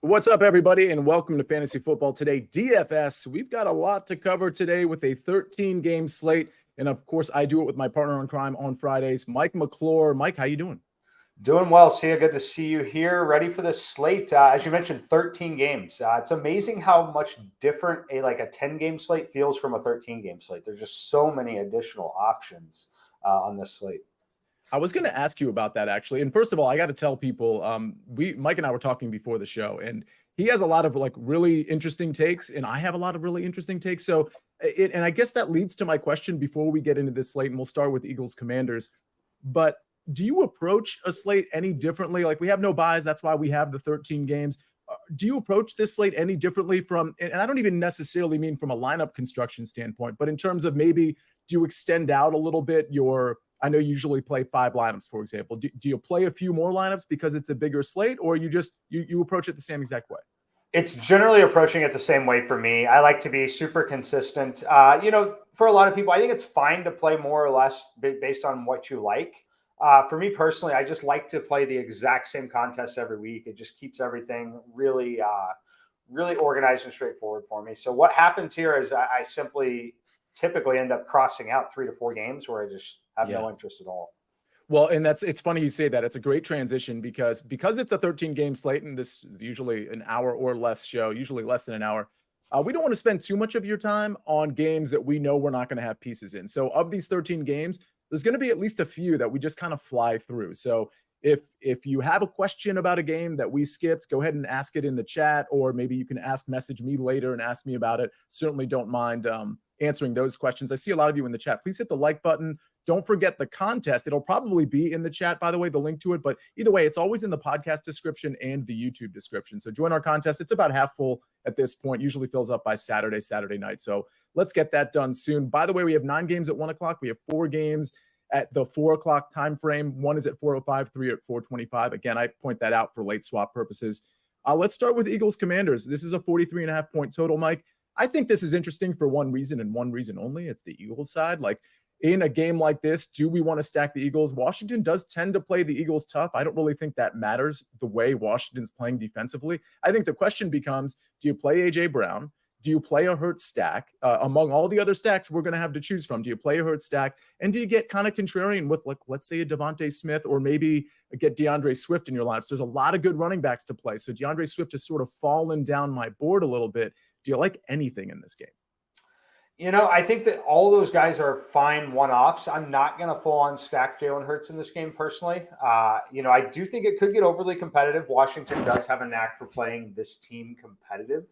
What's up, everybody, and welcome to Fantasy Football Today DFS. We've got a lot to cover today with a 13-game slate, and of course, I do it with my partner in crime on Fridays, Mike McClure. Mike, how you doing? Doing well, Sia. Good to see you here. Ready for this slate. As you mentioned, 13 games. It's amazing how much different a 10-game slate feels from a 13-game slate. There's just so many additional options on this slate. I was going to ask you about that, actually. And first of all, I got to tell people, Mike and I were talking before the show, and he has a lot of really interesting takes, and I have a lot of really interesting takes. So, and I guess that leads to my question before we get into this slate, and we'll start with Eagles Commanders. But do you approach a slate any differently? Like, we have no buys. That's why we have the 13 games. Do you approach this slate any differently and I don't even necessarily mean from a lineup construction standpoint, but in terms of maybe do you extend out a little bit I know you usually play 5 lineups, for example. Do you play a few more lineups because it's a bigger slate, or you just you approach it the same exact way? It's generally approaching it the same way for me. I like to be super consistent. For a lot of people, I think it's fine to play more or less based on what you like. For me personally, I just like to play the exact same contest every week. It just keeps everything really, really organized and straightforward for me. So what happens here is I simply typically end up crossing out 3 to 4 games where I just have no interest at all. Well, and it's funny you say that. It's a great transition because it's a 13-game slate, and this is usually an hour or less show, usually less than an hour. We don't want to spend too much of your time on games that we know we're not going to have pieces in. So of these 13 games, there's going to be at least a few that we just kind of fly through. So if you have a question about a game that we skipped, go ahead and ask it in the chat, or maybe you can message me later and ask me about it. Certainly don't mind answering those questions. I see a lot of you in the chat. Please hit the like button. Don't forget the contest. It'll probably be in the chat, by the way, the link to it. But either way, it's always in the podcast description and the YouTube description. So join our contest. It's about half full at this point. Usually fills up by Saturday night. So let's get that done soon. By the way, we have 9 games at 1 o'clock. We have 4 games at the 4 o'clock time frame. 1 is at 4:05, 3 at 4:25. Again, I point that out for late swap purposes. Let's start with Eagles Commanders. This is a 43.5 point total, Mike. I think this is interesting for one reason and one reason only. It's the Eagles side. Like, in a game like this, do we want to stack the Eagles? Washington does tend to play the Eagles tough. I don't really think that matters the way Washington's playing defensively. I think the question becomes, do you play A.J. Brown? Do you play a Hurts stack? Among all the other stacks we're going to have to choose from, do you play a Hurts stack? And do you get kind of contrarian with, let's say, a Devontae Smith, or maybe get DeAndre Swift in your lineups? There's a lot of good running backs to play. So DeAndre Swift has sort of fallen down my board a little bit. Do you like anything in this game? I think that all those guys are fine one-offs. I'm not going to full-on stack Jalen Hurts in this game personally. I do think it could get overly competitive. Washington does have a knack for playing this team competitive.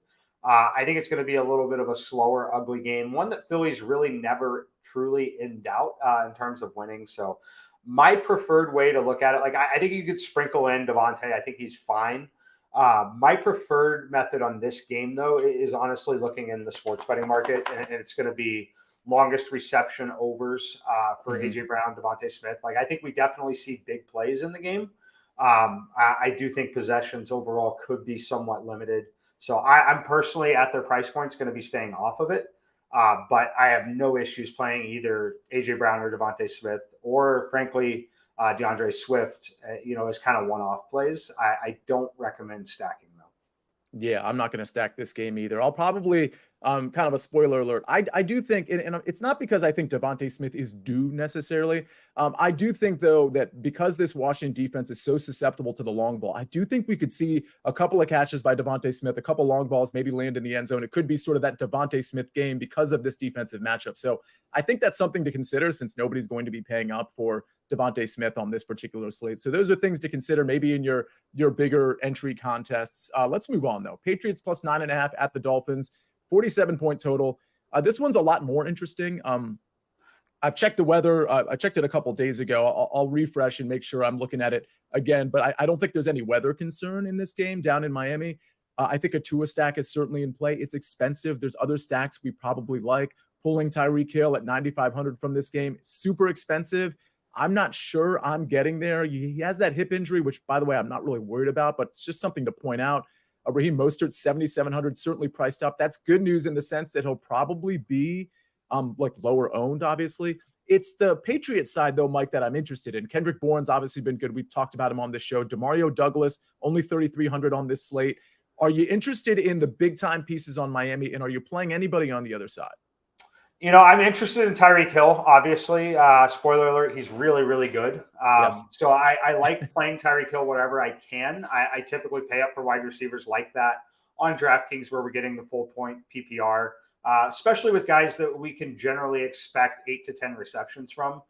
I think it's going to be a little bit of a slower, ugly game, one that Philly's really never truly in doubt in terms of winning. So my preferred way to look at it, I think you could sprinkle in Devontae. I think he's fine. My preferred method on this game, though, is honestly looking in the sports betting market, and it's going to be longest reception overs for A.J. Brown, Devontae Smith. I think we definitely see big plays in the game. I do think possessions overall could be somewhat limited. So I'm personally at their price points going to be staying off of it. But I have no issues playing either A.J. Brown or Devontae Smith, or frankly, DeAndre Swift, as kind of one-off plays. I don't recommend stacking though. Yeah, I'm not going to stack this game either. I'll probably, kind of a spoiler alert. I do think, and it's not because I think Devontae Smith is due necessarily. I do think, though, that because this Washington defense is so susceptible to the long ball, I do think we could see a couple of catches by Devontae Smith, a couple long balls, maybe land in the end zone. It could be sort of that Devontae Smith game because of this defensive matchup. So I think that's something to consider, since nobody's going to be paying up for Devontae Smith on this particular slate. So those are things to consider maybe in your bigger entry contests. Let's move on, though. Patriots plus 9.5 at the Dolphins, 47-point total. This one's a lot more interesting. I've checked the weather. I checked it a couple days ago. I'll refresh and make sure I'm looking at it again. But I don't think there's any weather concern in this game down in Miami. I think a Tua stack is certainly in play. It's expensive. There's other stacks we probably like. Pulling Tyreek Hill at 9,500 from this game, super expensive. I'm not sure I'm getting there. He has that hip injury, which, by the way, I'm not really worried about, but it's just something to point out. Raheem Mostert, 7,700, certainly priced up. That's good news in the sense that he'll probably be lower owned, obviously. It's the Patriots side, though, Mike, that I'm interested in. Kendrick Bourne's obviously been good. We've talked about him on this show. Demario Douglas, only 3,300 on this slate. Are you interested in the big time pieces on Miami, and are you playing anybody on the other side? I'm interested in Tyreek Hill, obviously. Spoiler alert, he's really, really good. Yes. So I like playing Tyreek Hill wherever I can. I typically pay up for wide receivers like that on DraftKings where we're getting the full point PPR, especially with guys that we can generally expect 8 to 10 receptions from.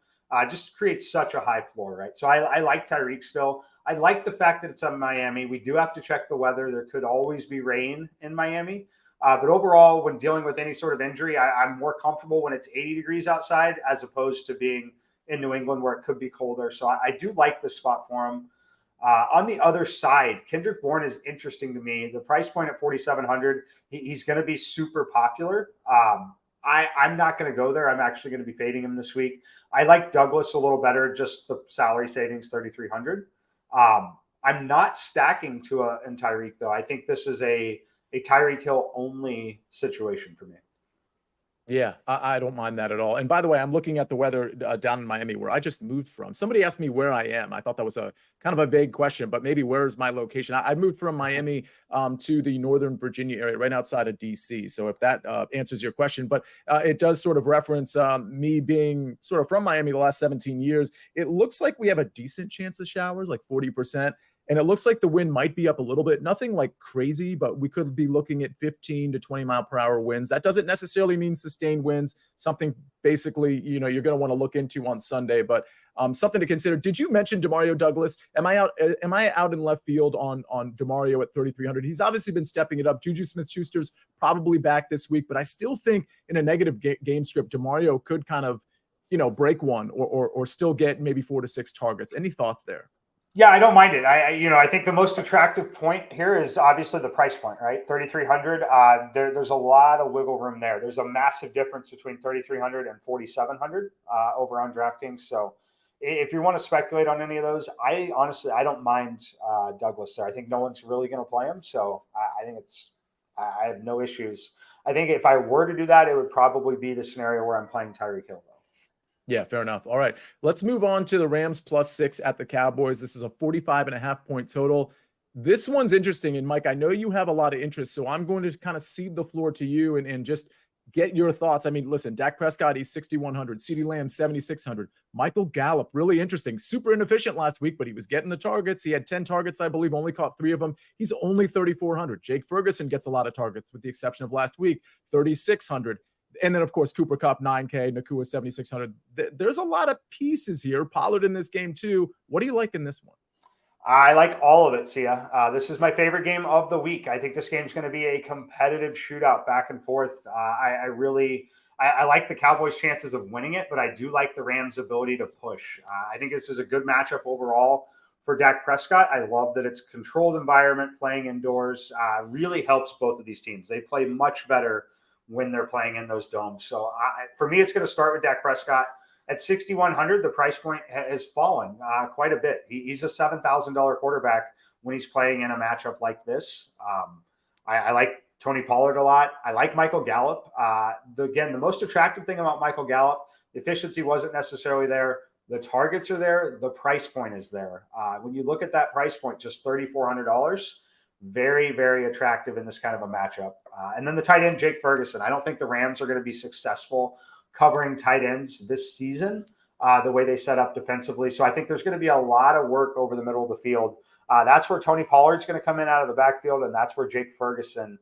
Just creates such a high floor, right? So I like Tyreek still. I like the fact that it's on Miami. We do have to check the weather. There could always be rain in Miami. But overall, when dealing with any sort of injury, I'm more comfortable when it's 80 degrees outside as opposed to being in New England where it could be colder. So I do like the spot for him. On the other side, Kendrick Bourne is interesting to me. The price point at 4,700, he's going to be super popular. I'm not going to go there. I'm actually going to be fading him this week. I like Douglas a little better, just the salary savings, 3,300. I'm not stacking Tua and Tyreek, though. I think this is a Tyreek Hill only situation for me. Yeah, I don't mind that at all. And by the way, I'm looking at the weather down in Miami where I just moved from. Somebody asked me where I am. I thought that was a kind of a vague question, but maybe where's my location? I moved from Miami to the Northern Virginia area, right outside of DC. So if that answers your question, but it does sort of reference me being sort of from Miami the last 17 years. It looks like we have a decent chance of showers, like 40%. And it looks like the wind might be up a little bit, nothing like crazy, but we could be looking at 15 to 20 mile per hour winds. That doesn't necessarily mean sustained winds, something basically, you're going to want to look into on Sunday, but something to consider. Did you mention Demario Douglas? Am I out in left field on Demario at 3,300? He's obviously been stepping it up. Juju Smith-Schuster's probably back this week, but I still think in a negative game script, Demario could kind of, break one or still get maybe 4 to 6 targets. Any thoughts there? Yeah, I don't mind it. I think the most attractive point here is obviously the price point, right? 3,300. There's a lot of wiggle room there. There's a massive difference between 3,300 and 4,700 over on DraftKings. So if you want to speculate on any of those, I don't mind Douglas there. I think no one's really going to play him. So I have no issues. I think if I were to do that, it would probably be the scenario where I'm playing Tyreek Hill, though. Yeah, fair enough. All right, let's move on to the Rams +6 at the Cowboys. This is a 45.5 point total. This one's interesting. And Mike, I know you have a lot of interest, so I'm going to kind of cede the floor to you and just get your thoughts. I mean, listen, Dak Prescott, he's 6,100. CeeDee Lamb, 7,600. Michael Gallup, really interesting. Super inefficient last week, but he was getting the targets. He had 10 targets, I believe, only caught 3 of them. He's only 3,400. Jake Ferguson gets a lot of targets, with the exception of last week, 3,600. And then, of course, Cooper Kupp, 9K, Nakua, 7,600. There's a lot of pieces here. Pollard in this game, too. What do you like in this one? I like all of it, Sia. This is my favorite game of the week. I think this game's going to be a competitive shootout back and forth. I like the Cowboys' chances of winning it, but I do like the Rams' ability to push. I think this is a good matchup overall for Dak Prescott. I love that it's a controlled environment, playing indoors. Really helps both of these teams. They play much better when they're playing in those domes. So for me, it's going to start with Dak Prescott. At 6,100, the price point has fallen quite a bit. He's a $7,000 quarterback when he's playing in a matchup like this. I like Tony Pollard a lot. I like Michael Gallup. Again, the most attractive thing about Michael Gallup, the efficiency wasn't necessarily there. The targets are there. The price point is there. When you look at that price point, just $3,400, very, very attractive in this kind of a matchup. And then the tight end, Jake Ferguson. I don't think the Rams are going to be successful covering tight ends this season the way they set up defensively. So I think there's going to be a lot of work over the middle of the field. That's where Tony Pollard's going to come in out of the backfield, and that's where Jake Ferguson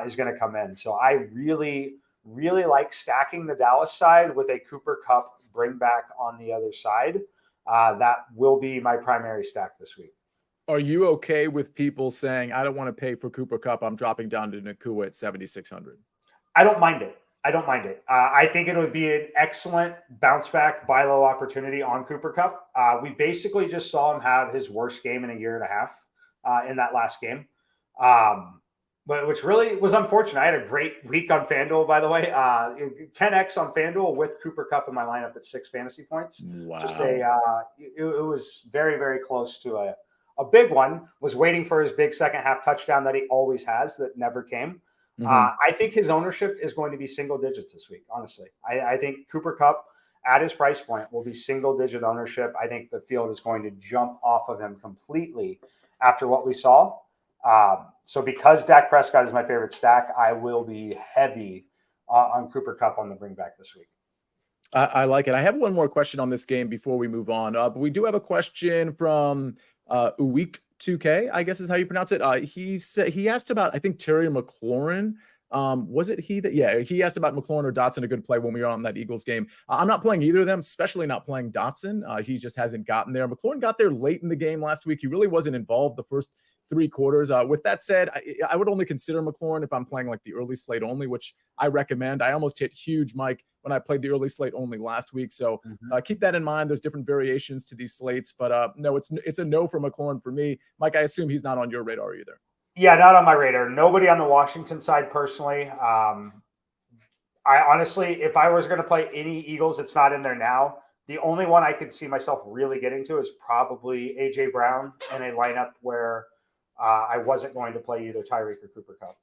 is going to come in. So I really, really like stacking the Dallas side with a Cooper Kupp bring back on the other side. That will be my primary stack this week. Are you okay with people saying, I don't want to pay for Cooper Kupp, I'm dropping down to Nakua at 7,600? I don't mind it. I think it would be an excellent bounce back, buy low opportunity on Cooper Kupp. We basically just saw him have his worst game in a year and a half in that last game, but which really was unfortunate. I had a great week on FanDuel, by the way, 10x on FanDuel with Cooper Kupp in my lineup at 6 fantasy points. Wow. Just it was very, very close to a big one. Was waiting for his big second half touchdown that he always has that never came. Mm-hmm. I think his ownership is going to be single digits this week, honestly. I think Cooper Kupp at his price point will be single digit ownership. I think the field is going to jump off of him completely after what we saw. So because Dak Prescott is my favorite stack, I will be heavy on Cooper Kupp on the bring back this week. I like it. I have one more question on this game before we move on. But we do have a question from Week 2K, I guess is how you pronounce it. He said he asked about, I think, Terry McLaurin. Was it he that? Yeah, he asked about McLaurin or Dotson, a good play when we were on that Eagles game. I'm not playing either of them, especially not playing Dotson. He just hasn't gotten there. McLaurin got there late in the game last week. He really wasn't involved the first 3 quarters. With that said, I would only consider McLaurin if I'm playing like the early slate only, which I recommend. I almost hit huge, Mike, when I played the early slate only last week. So keep that in mind. There's different variations to these slates, but no, it's a no for McLaurin for me. Mike, I assume he's not on your radar either. Yeah, not on my radar. Nobody on the Washington side personally. I honestly, if I was going to play any Eagles, it's not in there now. The only one I could see myself really getting to is probably A.J. Brown in a lineup where I wasn't going to play either Tyreek or Cooper Kupp.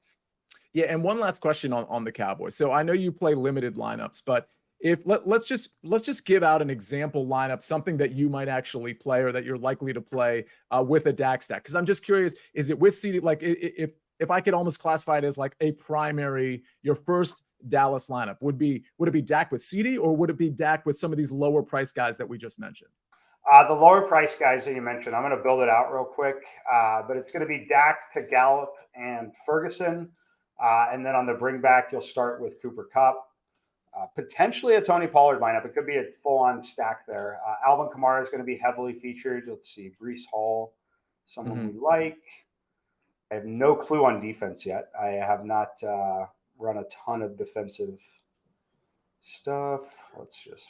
Yeah, and one last question on the Cowboys. So I know you play limited lineups, but if let's just give out an example lineup, something that you might actually play or that you're likely to play with a Dak stack. Because I'm just curious, is it with CD? Like if I could almost classify it as like a primary, your first Dallas lineup would it be Dak with CD, or would it be Dak with some of these lower price guys that we just mentioned? The lower price guys that you mentioned, I'm going to build it out real quick, but it's going to be Dak to Gallup and Ferguson. And then on the bring back, you'll start with Cooper Kupp. Potentially a Tony Pollard lineup. It could be a full-on stack there. Alvin Kamara is going to be heavily featured. Let's see, Breece Hall, someone we like. I have no clue on defense yet. I have not run a ton of defensive stuff. Let's just.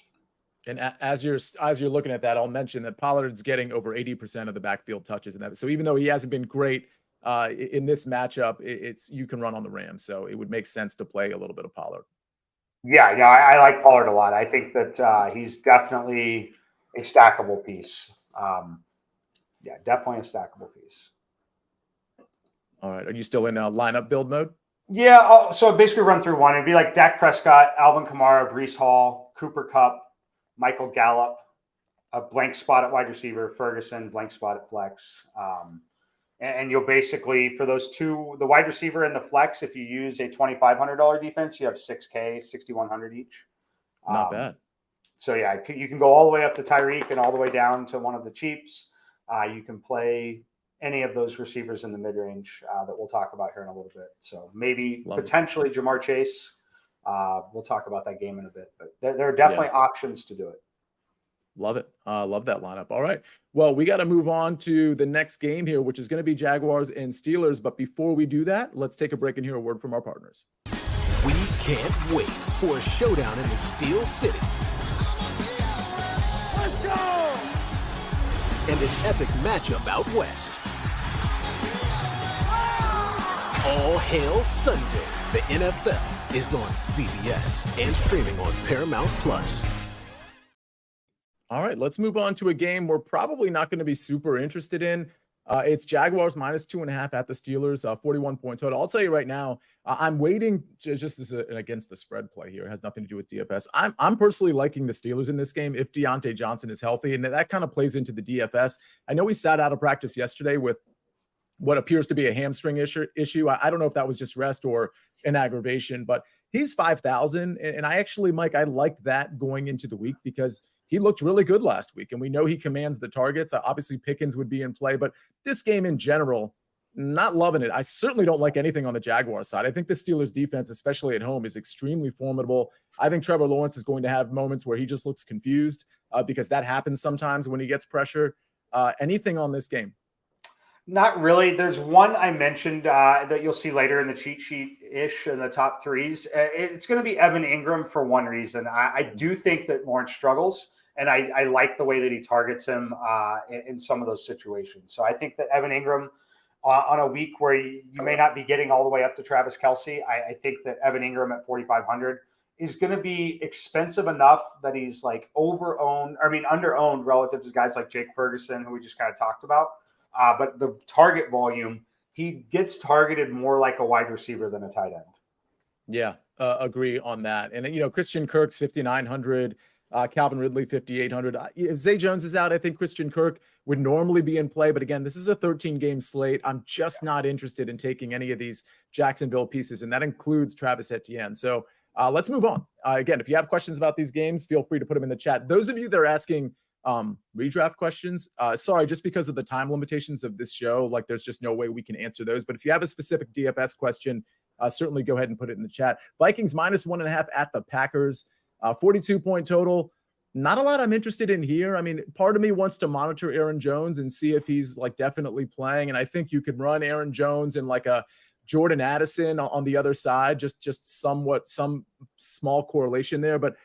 And as you're looking at that, I'll mention that Pollard's getting over 80% of the backfield touches, and that. So even though he hasn't been great in this matchup, you can run on the Rams. So it would make sense to play a little bit of Pollard. Yeah, I like Pollard a lot. I think that he's definitely a stackable piece. Yeah, definitely a stackable piece. All right. Are you still in lineup build mode? Yeah. So basically run through one. It'd be like Dak Prescott, Alvin Kamara, Breece Hall, Cooper Kupp, Michael Gallup, a blank spot at wide receiver, Ferguson, blank spot at flex. And you'll basically, for those two, the wide receiver and the flex, if you use a $2,500 defense, you have $6K, $6,100 each. Not bad. So, yeah, you can go all the way up to Tyreek and all the way down to one of the cheaps. You can play any of those receivers in the mid-range that we'll talk about here in a little bit. So maybe potentially Jamar Chase. We'll talk about that game in a bit. But there are definitely options to do it. Love it. Love that lineup. All right. Well, we got to move on to the next game here, which is going to be Jaguars and Steelers. But before we do that, let's take a break and hear a word from our partners. We can't wait for a showdown in the Steel City. Let's go! And an epic matchup out west. All hail Sunday. The NFL is on CBS and streaming on Paramount Plus. All right, let's move on to a game we're probably not going to be super interested in. It's Jaguars minus 2.5 at the Steelers, 41-point total. I'll tell you right now, I'm waiting just as an against the spread play here. It has nothing to do with DFS. I'm personally liking the Steelers in this game if Deontay Johnson is healthy, and that kind of plays into the DFS. I know he sat out of practice yesterday with what appears to be a hamstring issue. I don't know if that was just rest or an aggravation, but he's 5,000, and I actually, Mike, I like that going into the week because he looked really good last week, and we know he commands the targets. Obviously, Pickens would be in play, but this game in general, not loving it. I certainly don't like anything on the Jaguars side. I think the Steelers defense, especially at home, is extremely formidable. I think Trevor Lawrence is going to have moments where he just looks confused because that happens sometimes when he gets pressure. Anything on this game? Not really. There's one I mentioned that you'll see later in the cheat sheet-ish in the top threes. It's going to be Evan Ingram for one reason. I do think that Lawrence struggles, and I like the way that he targets him in some of those situations. So I think that Evan Ingram, on a week where you may not be getting all the way up to Travis Kelce, I think that Evan Ingram at 4,500 is going to be expensive enough that he's like under-owned relative to guys like Jake Ferguson, who we just kind of talked about. But the target volume, he gets targeted more like a wide receiver than a tight end. Yeah, agree on that. And, Christian Kirk's 5,900. Calvin Ridley, 5,800. If Zay Jones is out, I think Christian Kirk would normally be in play. But again, this is a 13-game slate. I'm just not interested in taking any of these Jacksonville pieces, and that includes Travis Etienne. So let's move on. Again, if you have questions about these games, feel free to put them in the chat. Those of you that are asking redraft questions, sorry, just because of the time limitations of this show, like there's just no way we can answer those. But if you have a specific DFS question, certainly go ahead and put it in the chat. Vikings -1.5 at the Packers. 42-point total. Not a lot I'm interested in here. I mean, part of me wants to monitor Aaron Jones and see if he's like definitely playing. And I think you could run Aaron Jones and like a Jordan Addison on the other side, just somewhat some small correlation there. But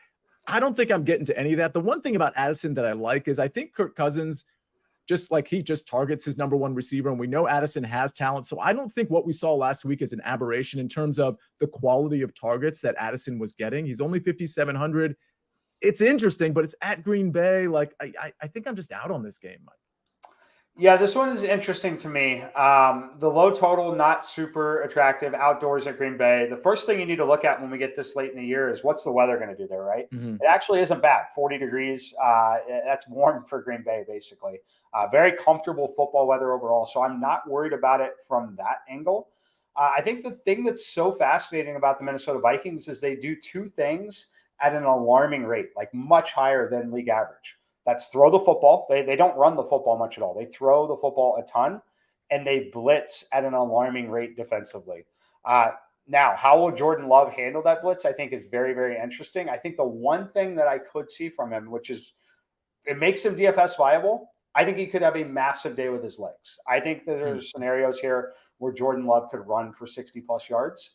I don't think I'm getting to any of that. The one thing about Addison that I like is I think Kirk Cousins, he just targets his number one receiver, and we know Addison has talent. So I don't think what we saw last week is an aberration in terms of the quality of targets that Addison was getting. He's only 5,700. It's interesting, but it's at Green Bay. Like I think I'm just out on this game, Mike. Yeah, this one is interesting to me. The low total, not super attractive, outdoors at Green Bay. The first thing you need to look at when we get this late in the year is what's the weather going to do there, right? Mm-hmm. It actually isn't bad. 40 degrees. That's warm for Green Bay, basically. Very comfortable football weather overall. So I'm not worried about it from that angle. I think the thing that's so fascinating about the Minnesota Vikings is they do two things at an alarming rate, like much higher than league average. That's throw the football. They don't run the football much at all. They throw the football a ton, and they blitz at an alarming rate defensively. Now, how will Jordan Love handle that blitz, I think, is very, very interesting. I think the one thing that I could see from him, which is it makes him DFS viable, I think he could have a massive day with his legs. I think that there's scenarios here where Jordan Love could run for 60-plus yards.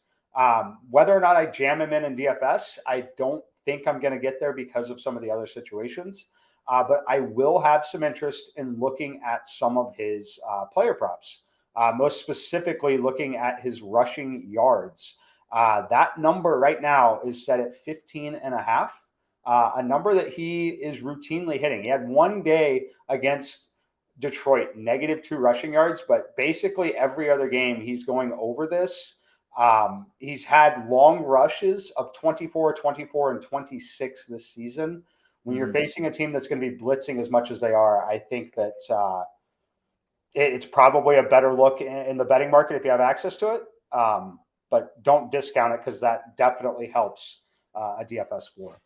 Whether or not I jam him in DFS, I don't think I'm going to get there because of some of the other situations. But I will have some interest in looking at some of his player props, most specifically looking at his rushing yards. That number right now is set at 15.5. A number that he is routinely hitting. He had one day against Detroit, -2 rushing yards, but basically every other game he's going over this. He's had long rushes of 24, 24, and 26 this season. When you're facing a team that's going to be blitzing as much as they are, I think that it's probably a better look in the betting market if you have access to it. But don't discount it because that definitely helps a DFS floor.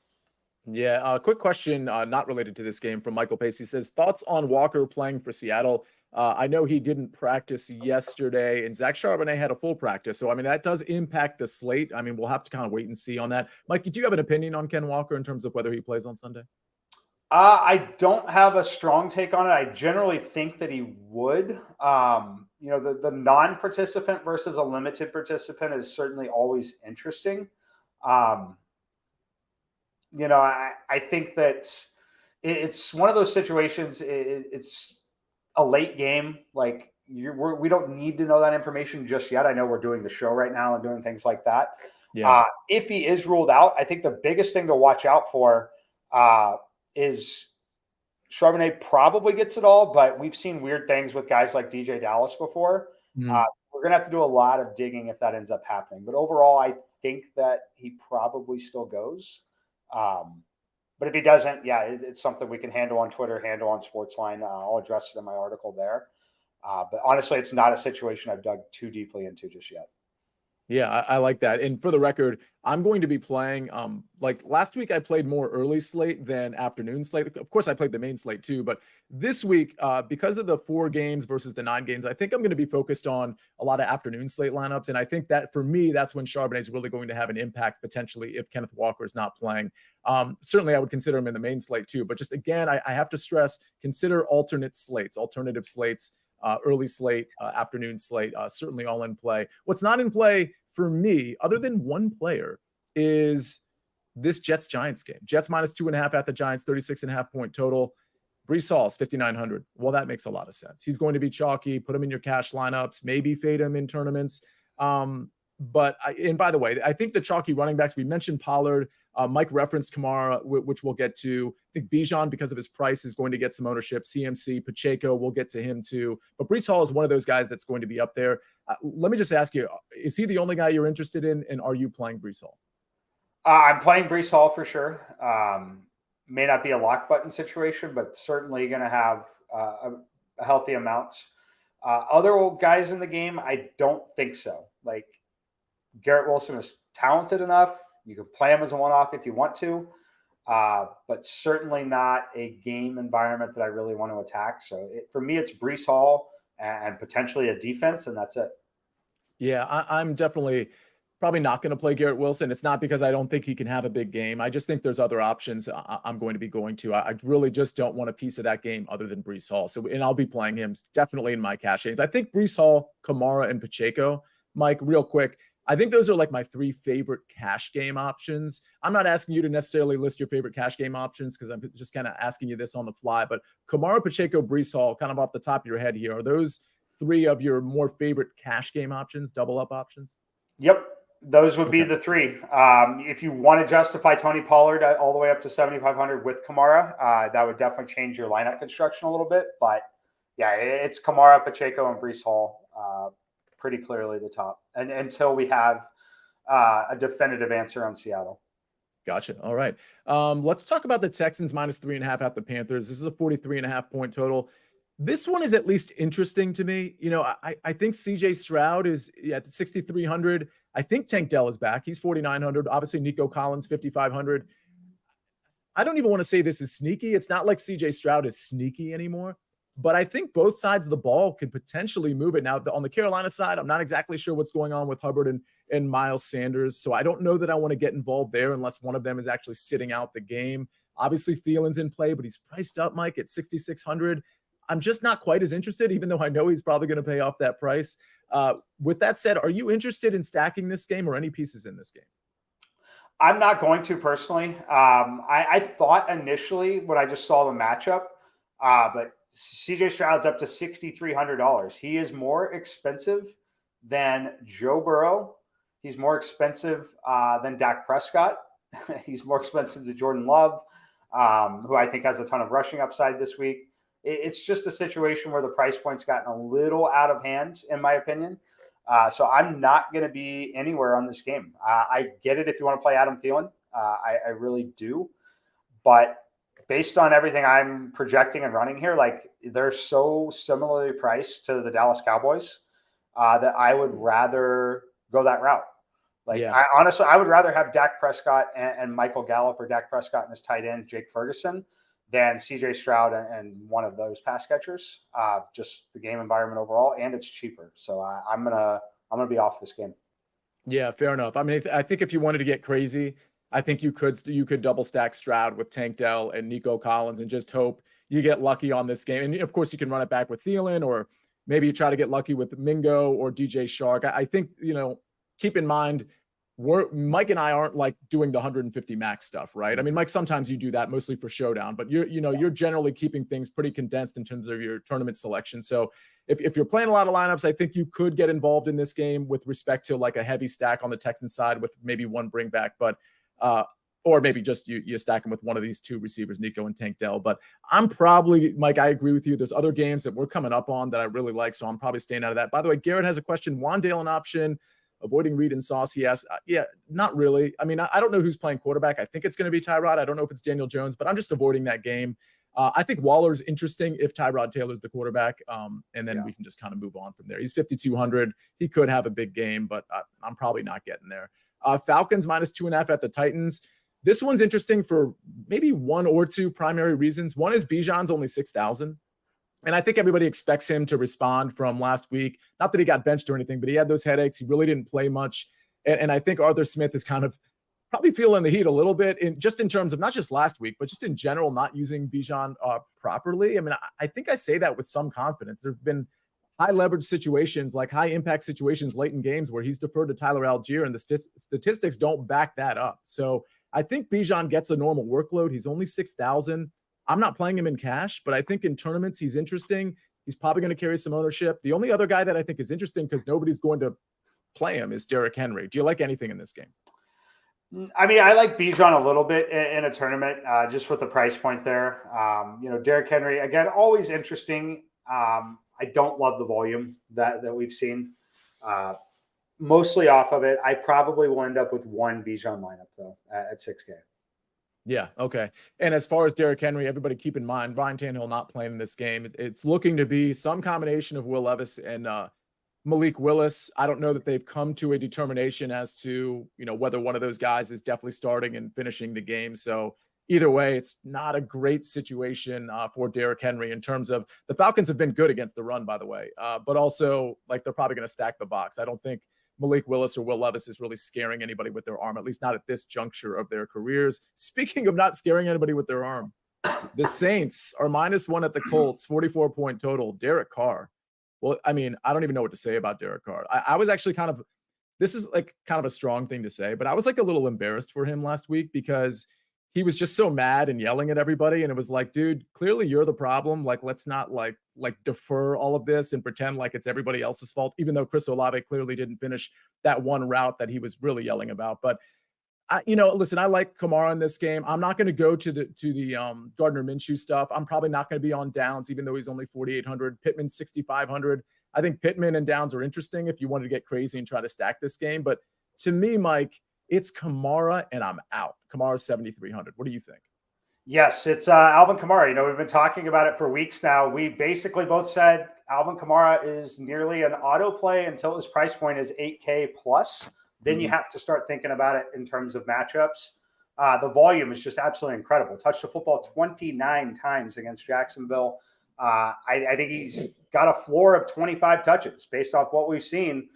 Yeah, quick question, not related to this game from Michael Pace. He says, thoughts on Walker playing for Seattle? I know he didn't practice yesterday, and Zach Charbonnet had a full practice. So, I mean, that does impact the slate. I mean, we'll have to kind of wait and see on that. Mike, do you have an opinion on Ken Walker in terms of whether he plays on Sunday? I don't have a strong take on it. I generally think that he would. The non-participant versus a limited participant is certainly always interesting. I think that it's one of those situations. It's a late game. Like we don't need to know that information just yet. I know we're doing the show right now and doing things like that. Yeah. If he is ruled out, I think the biggest thing to watch out for is Charbonnet probably gets it all, but we've seen weird things with guys like DJ Dallas before. We're going to have to do a lot of digging if that ends up happening. But overall, I think that he probably still goes. But if he doesn't, yeah, it's something we can handle on Twitter, handle on Sportsline. I'll address it in my article there. But honestly, it's not a situation I've dug too deeply into just yet. Yeah, I like that. And for the record, I'm going to be playing, like last week I played more early slate than afternoon slate. Of course, I played the main slate too, but this week, because of the 4 games versus the 9 games, I think I'm going to be focused on a lot of afternoon slate lineups. And I think that for me, that's when Charbonnet is really going to have an impact potentially if Kenneth Walker is not playing. Certainly I would consider him in the main slate too, but just again, I have to stress, consider alternative slates, early slate, afternoon slate, certainly all in play. What's not in play for me, other than one player, is this Jets-Giants game. Jets -2.5 at the Giants, 36.5 point total. Breece Hall is 5,900. Well, that makes a lot of sense. He's going to be chalky. Put him in your cash lineups, maybe fade him in tournaments. And by the way, I think the chalky running backs, we mentioned Pollard. Mike referenced Kamara, which we'll get to. I think Bijan, because of his price, is going to get some ownership. CMC, Pacheco, we'll get to him too. But Breece Hall is one of those guys that's going to be up there. Let me just ask you, is he the only guy you're interested in, and are you playing Breece Hall? I'm playing Breece Hall for sure. may not be a lock button situation, but certainly going to have a healthy amounts. Other guys in the game, I don't think so. Like Garrett Wilson is talented enough. You can play him as a one-off if you want to, but certainly not a game environment that I really want to attack. So for me, it's Breece Hall and potentially a defense, and that's it. Yeah, I'm definitely probably not going to play Garrett Wilson. It's not because I don't think he can have a big game. I just think there's other options I'm going to be going to. I really just don't want a piece of that game other than Breece Hall. So, and I'll be playing him definitely in my cash games. I think Breece Hall, Kamara, and Pacheco. Mike, real quick, I think those are like my 3 favorite cash game options. I'm not asking you to necessarily list your favorite cash game options because I'm just kind of asking you this on the fly. But Kamara, Pacheco, Breece Hall, kind of off the top of your head here, are those 3 of your more favorite cash game options, double up options? Yep. Those would be the 3. If you want to justify Tony Pollard all the way up to 7,500 with Kamara, that would definitely change your lineup construction a little bit. But yeah, it's Kamara, Pacheco, and Breece Hall pretty clearly the top, and until we have a definitive answer on Seattle. Gotcha. All right. Let's talk about the Texans minus 3.5 at the Panthers. This is a 43.5 point total. This one is at least interesting to me. You know, I think CJ Stroud is at 6,300. I think Tank Dell is back. He's 4,900. Obviously, Nico Collins, 5,500. I don't even want to say this is sneaky. It's not like CJ Stroud is sneaky anymore, but I think both sides of the ball could potentially move it. Now, on the Carolina side, I'm not exactly sure what's going on with Hubbard and Miles Sanders. So I don't know that I want to get involved there unless one of them is actually sitting out the game. Obviously, Thielen's in play, but he's priced up, Mike, at 6,600. I'm just not quite as interested, even though I know he's probably going to pay off that price. With that said, are you interested in stacking this game or any pieces in this game? I'm not going to personally. I thought initially when I just saw the matchup, but CJ Stroud's up to $6,300. He is more expensive than Joe Burrow. He's more expensive than Dak Prescott. He's more expensive than Jordan Love, who I think has a ton of rushing upside this week. It's just a situation where the price point's gotten a little out of hand, in my opinion. So I'm not going to be anywhere on this game. I get it if you want to play Adam Thielen. I really do. But based on everything I'm projecting and running here, like they're so similarly priced to the Dallas Cowboys that I would rather go that route. Like, yeah. I would rather have Dak Prescott and Michael Gallup, or Dak Prescott and his tight end, Jake Ferguson, than CJ Stroud and one of those pass catchers. Just the game environment overall, and it's cheaper. So I'm gonna be off this game. Yeah, fair enough. I mean, I think if you wanted to get crazy, I think you could double stack Stroud with Tank Dell and Nico Collins and just hope you get lucky on this game. And of course, you can run it back with Thielen, or maybe you try to get lucky with Mingo or DJ Shark. I think, keep in mind, Mike and I aren't like doing the 150 max stuff, right? I mean, Mike, sometimes you do that mostly for showdown, but you're generally keeping things pretty condensed in terms of your tournament selection. So if you're playing a lot of lineups, I think you could get involved in this game with respect to like a heavy stack on the Texans side with maybe one bring back, but or maybe just you stack them with one of these 2 receivers, Nico and Tank Dell. But I'm probably, Mike, I agree with you. There's other games that we're coming up on that I really like, so I'm probably staying out of that. By the way, Garrett has a question. Wandale an option? Avoiding Reed and Sauce, he asks. Yeah, not really. I mean, I don't know who's playing quarterback. I think it's going to be Tyrod. I don't know if it's Daniel Jones, but I'm just avoiding that game. I think Waller's interesting if Tyrod Taylor's the quarterback, and then we can just kind of move on from there. He's 5,200. He could have a big game, but I'm probably not getting there. Falcons minus 2.5 at the Titans. This one's interesting for maybe 1 or 2 primary reasons. One is Bijan's only 6,000. And I think everybody expects him to respond from last week. Not that he got benched or anything, but he had those headaches. He really didn't play much. And I think Arthur Smith is kind of probably feeling the heat a little bit in terms of not just last week, but just in general, not using Bijan properly. I mean, I think I say that with some confidence. There've been high leverage situations, like high impact situations late in games where he's deferred to Tyler Algier, and the statistics don't back that up. So I think Bijan gets a normal workload. He's only 6,000. I'm not playing him in cash, but I think in tournaments, he's interesting. He's probably going to carry some ownership. The only other guy that I think is interesting because nobody's going to play him is Derrick Henry. Do you like anything in this game? I mean, I like Bijan a little bit in a tournament, just with the price point there. Derrick Henry, again, always interesting. I don't love the volume that we've seen. Mostly off of it. I probably will end up with one Bijan lineup, though, at 6K. Yeah. Okay. And as far as Derrick Henry, everybody keep in mind, Ryan Tannehill not playing in this game. It's looking to be some combination of Will Levis and Malik Willis. I don't know that they've come to a determination as to, whether one of those guys is definitely starting and finishing the game. So either way, it's not a great situation for Derrick Henry in terms of the Falcons have been good against the run, by the way, but also like they're probably going to stack the box. I don't think Malik Willis or Will Levis is really scaring anybody with their arm, at least not at this juncture of their careers. Speaking of not scaring anybody with their arm, the Saints are -1 at the Colts, 44-point total. Derek Carr. Well, I mean, I don't even know what to say about Derek Carr. I was actually this is like kind of a strong thing to say, but I was like a little embarrassed for him last week because he was just so mad and yelling at everybody. And it was like, dude, clearly you're the problem. Like, let's not like defer all of this and pretend like it's everybody else's fault, even though Chris Olave clearly didn't finish that one route that he was really yelling about. But listen, I like Kamara in this game. I'm not going to go to the Gardner Minshew stuff. I'm probably not going to be on Downs, even though he's only 4,800. Pittman's 6,500. I think Pittman and Downs are interesting if you wanted to get crazy and try to stack this game. But to me, Mike, it's Kamara and I'm out. Kamara's 7,300. What do you think? Yes, it's Alvin Kamara. We've been talking about it for weeks now. We basically both said Alvin Kamara is nearly an auto play until his price point is 8K plus. Then you have to start thinking about it in terms of matchups. The volume is just absolutely incredible. Touched the football 29 times against Jacksonville. I think he's got a floor of 25 touches based off what we've seen.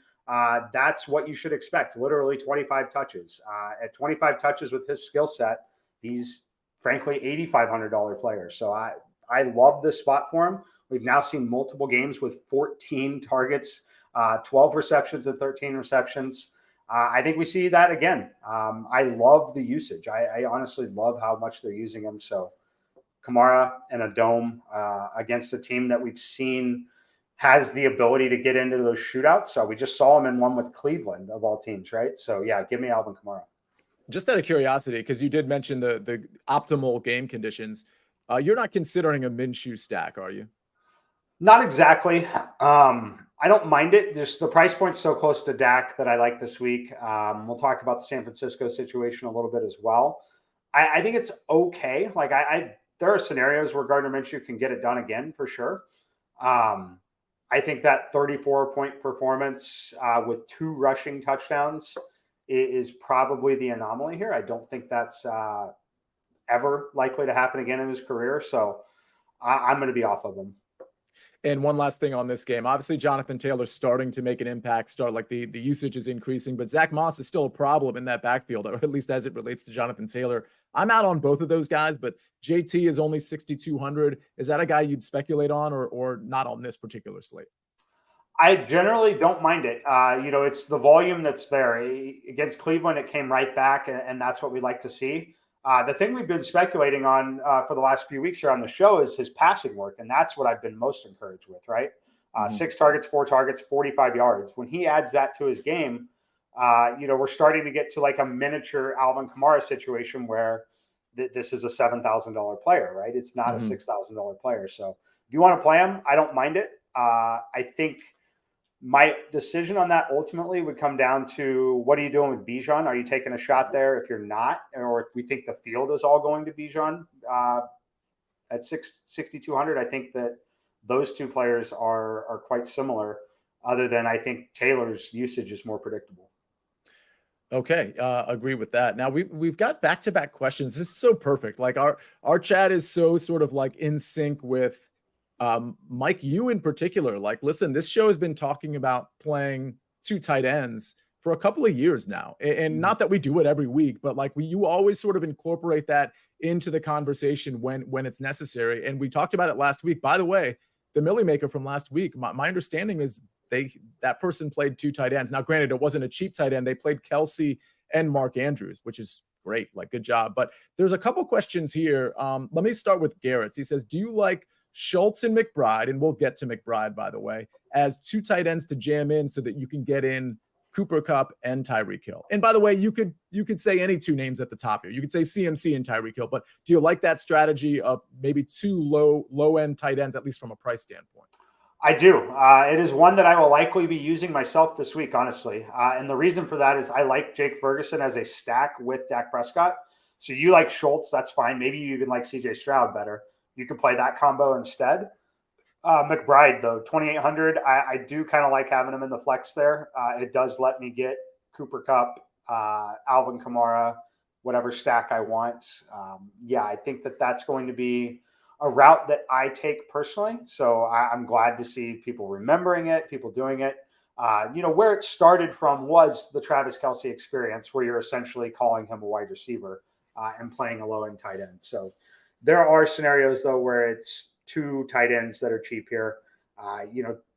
That's what you should expect. Literally 25 touches. At 25 touches with his skill set, he's frankly $8,500 player. So I love this spot for him. We've now seen multiple games with 14 targets, 12 receptions and 13 receptions. I think we see that again. I love the usage. I honestly love how much they're using him. So Kamara in a dome against a team that we've seen has the ability to get into those shootouts. So we just saw him in one with Cleveland of all teams, right? So yeah, give me Alvin Kamara. Just out of curiosity, because you did mention the optimal game conditions, you're not considering a Minshew stack, are you? Not exactly. I don't mind it. Just the price point's so close to Dak that I like this week. We'll talk about the San Francisco situation a little bit as well. I think it's okay. Like there are scenarios where Gardner Minshew can get it done again for sure. I think that 34-point performance with 2 rushing touchdowns is probably the anomaly here. I don't think that's ever likely to happen again in his career. So I'm going to be off of him. And one last thing on this game. Obviously, Jonathan Taylor's starting to make an impact, the usage is increasing, but Zach Moss is still a problem in that backfield, or at least as it relates to Jonathan Taylor. I'm out on both of those guys, but JT is only 6,200. Is that a guy you'd speculate on or not on this particular slate? I generally don't mind it. It's the volume that's there. Against Cleveland, it came right back, and that's what we like to see. The thing we've been speculating on for the last few weeks here on the show is his passing work, and that's what I've been most encouraged with, right? 6 targets, 4 targets, 45 yards. When he adds that to his game, we're starting to get to like a miniature Alvin Kamara situation where this is a $7,000 player, right? It's not a $6,000 player. So if you want to play him, I don't mind it. I think my decision on that ultimately would come down to what are you doing with Bijan? Are you taking a shot there if you're not, or if we think the field is all going to Bijan at 6,200? I think that those two players are quite similar, other than I think Taylor's usage is more predictable. Okay, agree with that. Now we've got back-to-back questions. This is so perfect. Like our chat is so sort of like in sync with Mike, you in particular. Like, listen, this show has been talking about playing 2 tight ends for a couple of years now, and not that we do it every week, but like you always sort of incorporate that into the conversation when it's necessary. And we talked about it last week. By the way, the Millie Maker from last week, my understanding is that person played 2 tight ends. Now, granted, it wasn't a cheap tight end. They played Kelsey and Mark Andrews, which is great. Like, good job. But there's a couple questions here. Let me start with Garrett's. He says, do you like Schultz and McBride, and we'll get to McBride, by the way, as 2 tight ends to jam in so that you can get in Cooper Kupp and Tyreek Hill? And by the way, you could say any 2 names at the top here. You could say CMC and Tyreek Hill, but do you like that strategy of maybe 2 low-end tight ends, at least from a price standpoint? I do. It is one that I will likely be using myself this week, honestly. And the reason for that is I like Jake Ferguson as a stack with Dak Prescott. So you like Schultz, that's fine. Maybe you even like CJ Stroud better. You could play that combo instead. McBride, though, 2,800. I do kind of like having him in the flex there. It does let me get Cooper Kupp, Alvin Kamara, whatever stack I want. I think that's going to be a route that I take personally. So I'm glad to see people remembering it, people doing it. Where it started from was the Travis Kelce experience, where you're essentially calling him a wide receiver and playing a low-end tight end. So there are scenarios, though, where it's two tight ends that are cheap here.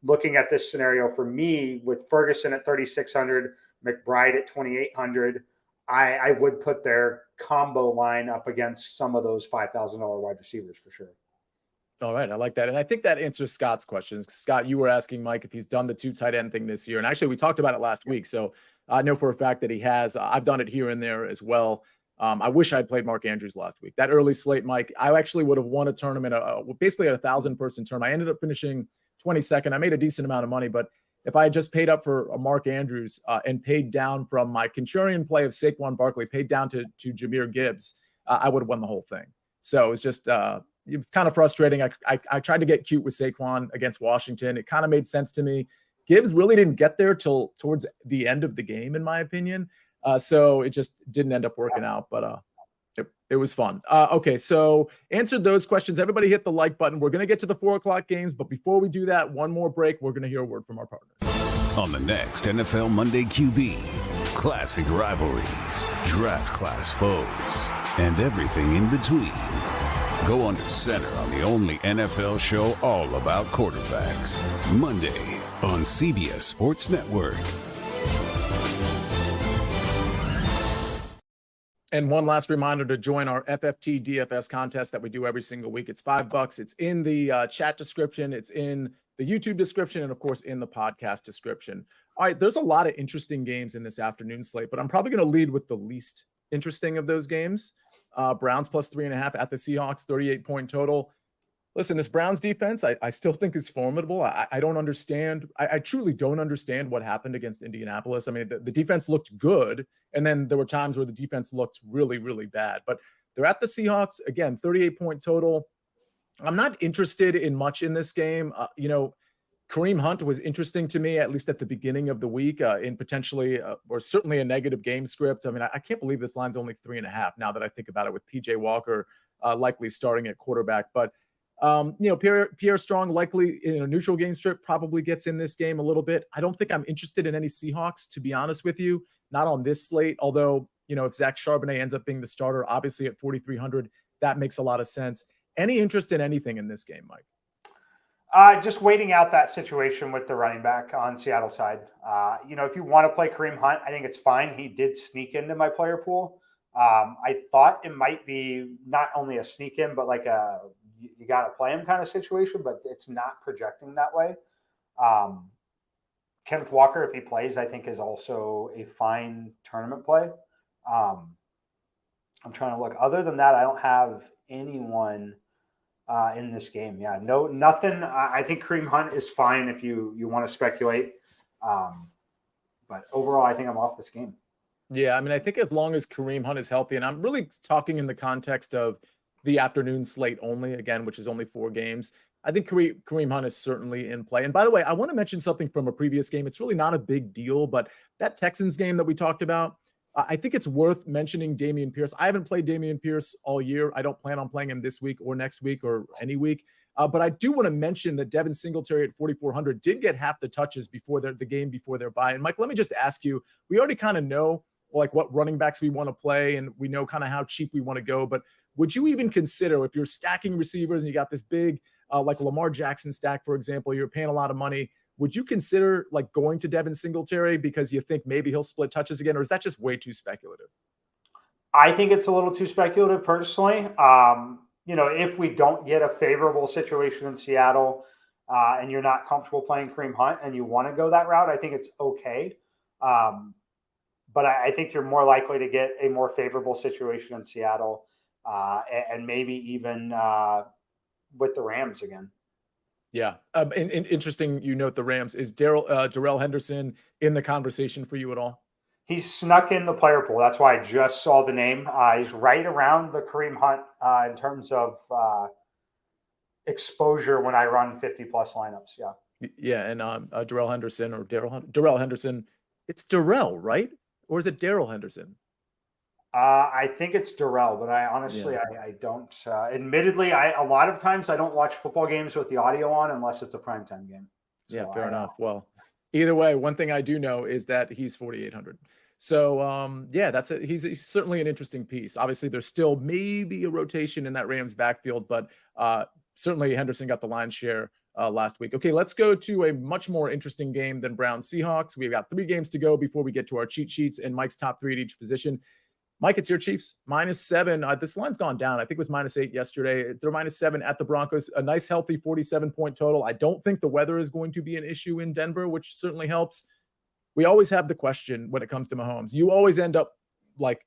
Looking at this scenario for me with Ferguson at 3,600, McBride at 2,800, I would put their combo line up against some of those $5,000 wide receivers for sure. All right. I like that. And I think that answers Scott's question. Scott, you were asking Mike if he's done the two tight end thing this year. And actually, we talked about it last week. So I know for a fact that he has. I've done it here and there as well. I wish I'd played Mark Andrews last week. That early slate, Mike, I actually would have won a tournament, basically a 1,000-person tournament. I ended up finishing 22nd. I made a decent amount of money, but if I had just paid up for a Mark Andrews and paid down from my contrarian play of Saquon Barkley, paid down to Jahmyr Gibbs, I would have won the whole thing. So it's just kind of frustrating. I tried to get cute with Saquon against Washington. It kind of made sense to me. Gibbs really didn't get there till towards the end of the game, in my opinion. So it just didn't end up working out, but it was fun. Okay, so answered those questions. Everybody hit the like button. We're going to get to the 4 o'clock games, but before we do that, one more break. We're going to hear a word from our partners. On the next NFL Monday QB, classic rivalries, draft class foes, and everything in between. Go under center on the only NFL show all about quarterbacks. Monday on CBS Sports Network. And one last reminder to join our FFT DFS contest that we do every single week. It's $5. It's in the chat description. It's in the YouTube description, and of course in the podcast description. All right, there's a lot of interesting games in this afternoon slate, but I'm probably going to lead with the least interesting of those games. Browns plus 3.5 at the Seahawks, 38-point total. Listen, this Browns defense, I still think is formidable. I don't understand. I truly don't understand what happened against Indianapolis. I mean, the defense looked good, and then there were times where the defense looked really, really bad. But they're at the Seahawks. Again, 38-point total. I'm not interested in much in this game. Kareem Hunt was interesting to me, at least at the beginning of the week, in potentially or certainly a negative game script. I mean, I can't believe this line's only 3.5 now that I think about it, with PJ Walker likely starting at quarterback. But Pierre Strong likely in a neutral game strip probably gets in this game a little bit. I don't think I'm interested in any Seahawks, to be honest with you, not on this slate. Although, if Zach Charbonnet ends up being the starter, obviously at 4,300, that makes a lot of sense. Any interest in anything in this game, Mike? Just waiting out that situation with the running back on Seattle side. If you want to play Kareem Hunt, I think it's fine. He did sneak into my player pool. I thought it might be not only a sneak in, but like you got to play him kind of situation, but it's not projecting that way. Kenneth Walker, if he plays, I think is also a fine tournament play. I'm trying to look. Other than that, I don't have anyone in this game. Yeah, nothing. I think Kareem Hunt is fine if you want to speculate. But overall, I think I'm off this game. Yeah, I mean, I think as long as Kareem Hunt is healthy, and I'm really talking in the context of the afternoon slate only, again, which is only 4 games, I think Kareem Hunt is certainly in play. And by the way, I want to mention something from a previous game. It's really not a big deal, but that Texans game that we talked about, I think it's worth mentioning Dameon Pierce. I haven't played Dameon Pierce all year. I don't plan on playing him this week or next week or any week. But I do want to mention that Devin Singletary at 4,400 did get half the touches before the game before their bye. And Mike, let me just ask you, we already kind of know like what running backs we want to play, and we know kind of how cheap we want to go. But would you even consider, if you're stacking receivers and you got this big, like Lamar Jackson stack, for example, you're paying a lot of money, would you consider like going to Devin Singletary because you think maybe he'll split touches again, or is that just way too speculative? I think it's a little too speculative personally. If we don't get a favorable situation in Seattle and you're not comfortable playing Kareem Hunt and you want to go that route, I think it's okay. But I think you're more likely to get a more favorable situation in Seattle and maybe even with the Rams again. Yeah. And interesting, you note the Rams. Is Darrell Henderson in the conversation for you at all? He's snuck in the player pool. That's why I just saw the name. He's right around the Kareem Hunt in terms of exposure when I run 50-plus lineups. Yeah. Yeah, and Darrell Henderson or Darrell Henderson. It's Darrell, right? Or is it Darrell Henderson? I think it's Darrell, but I honestly, I don't. Admittedly, a lot of times I don't watch football games with the audio on unless it's a primetime game. So Yeah, fair enough. Well, either way, one thing I do know is that he's 4,800. So, yeah, that's it. He's certainly an interesting piece. Obviously, there's still maybe a rotation in that Rams backfield, but certainly Henderson got the lion's share last week. Okay, let's go to a much more interesting game than Browns Seahawks. We've got 3 games to go before we get to our cheat sheets and Mike's top 3 at each position. Mike, it's your Chiefs, -7. This line's gone down. I think it was -8 yesterday. They're -7 at the Broncos. A nice, healthy 47-point total. I don't think the weather is going to be an issue in Denver, which certainly helps. We always have the question when it comes to Mahomes. You always end up like,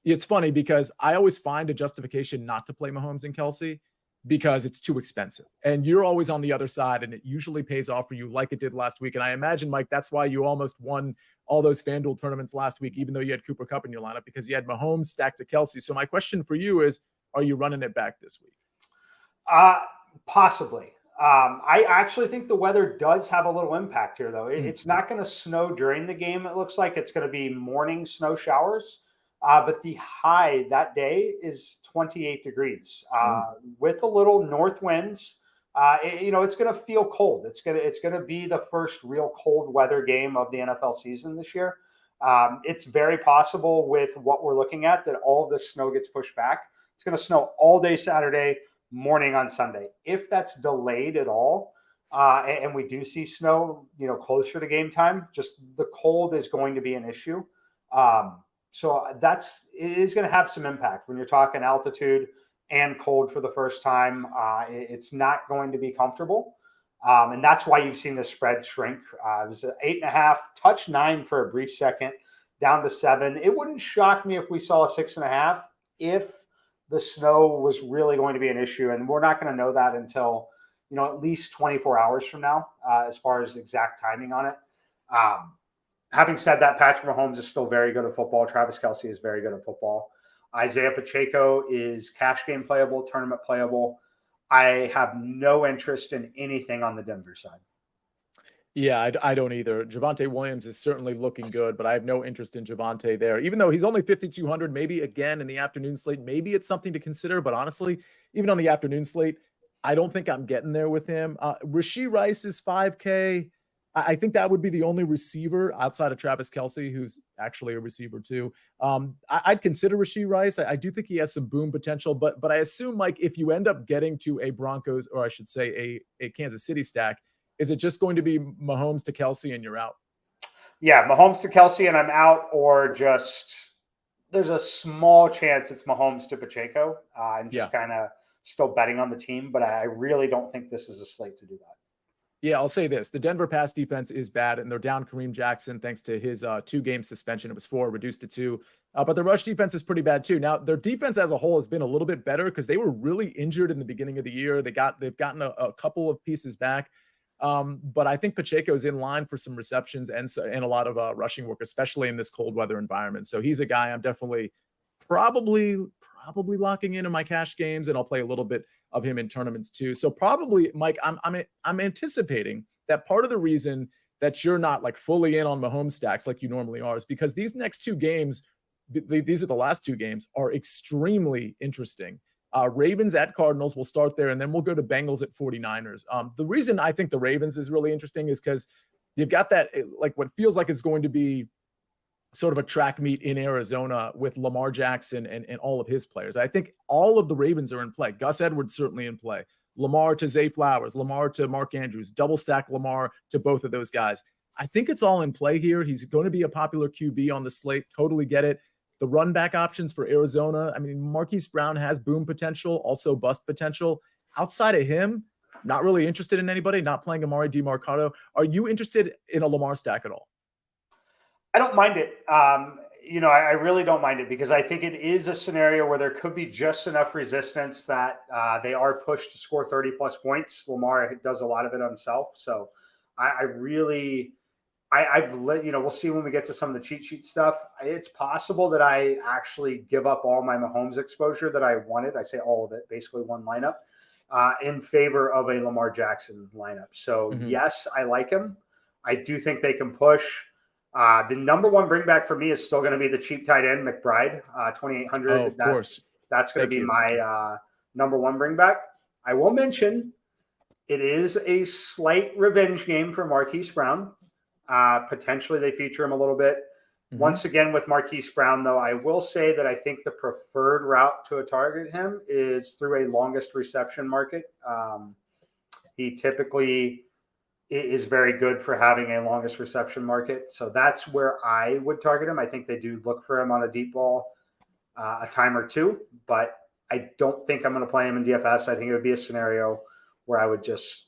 it's funny because I always find a justification not to play Mahomes and Kelsey because it's too expensive. And you're always on the other side, and it usually pays off for you like it did last week. And I imagine, Mike, that's why you almost won all those FanDuel tournaments last week, even though you had Cooper Kupp in your lineup, because you had Mahomes stacked to Kelsey. So my question for you is, are you running it back this week? Possibly. I actually think the weather does have a little impact here, though. It's not going to snow during the game. It looks like it's going to be morning snow showers. But the high that day is 28 degrees with a little north winds. It's going to feel cold. It's going to be the first real cold weather game of the NFL season this year. It's very possible with what we're looking at that all of the snow gets pushed back. It's going to snow all day Saturday, morning on Sunday. If that's delayed at all, and we do see snow, closer to game time, just the cold is going to be an issue. So it is going to have some impact when you're talking altitude and cold for the first time. It's not going to be comfortable. And that's why you've seen the spread shrink. It was 8.5, touch 9 for a brief second, down to 7. It wouldn't shock me if we saw a 6.5 if the snow was really going to be an issue. And we're not going to know that until, at least 24 hours from now, as far as exact timing on it. Having said that, Patrick Mahomes is still very good at football. Travis Kelce is very good at football. Isaiah Pacheco is cash game playable, tournament playable. I have no interest in anything on the Denver side. Yeah, I don't either. Javonte Williams is certainly looking good, but I have no interest in Javonte there. Even though he's only 5,200, maybe again in the afternoon slate, maybe it's something to consider. But honestly, even on the afternoon slate, I don't think I'm getting there with him. Rashee Rice is 5K. I think that would be the only receiver outside of Travis Kelce, who's actually a receiver too. I'd consider Rashee Rice. I do think he has some boom potential, but I assume, Mike, if you end up getting to a Broncos, or I should say a Kansas City stack, is it just going to be Mahomes to Kelce and you're out? Yeah, Mahomes to Kelce and I'm out, or just there's a small chance it's Mahomes to Pacheco and just kind of still betting on the team. But I really don't think this is a slate to do that. Yeah, I'll say this. The Denver pass defense is bad, and they're down Kareem Jackson thanks to his 2-game suspension. It was 4, reduced to 2. But the rush defense is pretty bad too. Now, their defense as a whole has been a little bit better because they were really injured in the beginning of the year. They've gotten a couple of pieces back. But I think Pacheco is in line for some receptions and a lot of rushing work, especially in this cold weather environment. So he's a guy I'm definitely probably locking in my cash games, and I'll play a little bit of him in tournaments too. So probably, Mike, I'm anticipating that part of the reason that you're not like fully in on Mahomes stacks like you normally are is because these next 2 games, these are the last 2 games, are extremely interesting. Ravens at Cardinals, we'll start there, and then we'll go to Bengals at 49ers. The reason I think the Ravens is really interesting is because you've got that, like what feels like it's going to be sort of a track meet in Arizona with Lamar Jackson and all of his players. I think all of the Ravens are in play. Gus Edwards certainly in play. Lamar to Zay Flowers, Lamar to Mark Andrews, double stack Lamar to both of those guys. I think it's all in play here. He's going to be a popular QB on the slate. Totally get it. The run back options for Arizona. I mean, Marquise Brown has boom potential, also bust potential. Outside of him, not really interested in anybody, not playing Amari DeMarcado. Are you interested in a Lamar stack at all? I don't mind it. I really don't mind it because I think it is a scenario where there could be just enough resistance that they are pushed to score 30 plus points. Lamar does a lot of it himself. So I we'll see when we get to some of the cheat sheet stuff. It's possible that I actually give up all my Mahomes exposure that I wanted. I say all of it, basically one lineup, in favor of a Lamar Jackson lineup. So yes, I like him. I do think they can push. The number one bring back for me is still going to be the cheap tight end, McBride, 2,800. Oh, of course. That's going to be my number one bring back. I will mention it is a slight revenge game for Marquise Brown. Potentially they feature him a little bit. Once again, with Marquise Brown, though, I will say that I think the preferred route to target him is through a longest reception market. He typically is very good for having a longest reception market. So that's where I would target him. I think they do look for him on a deep ball a time or two, but I don't think I'm going to play him in DFS. I think it would be a scenario where I would just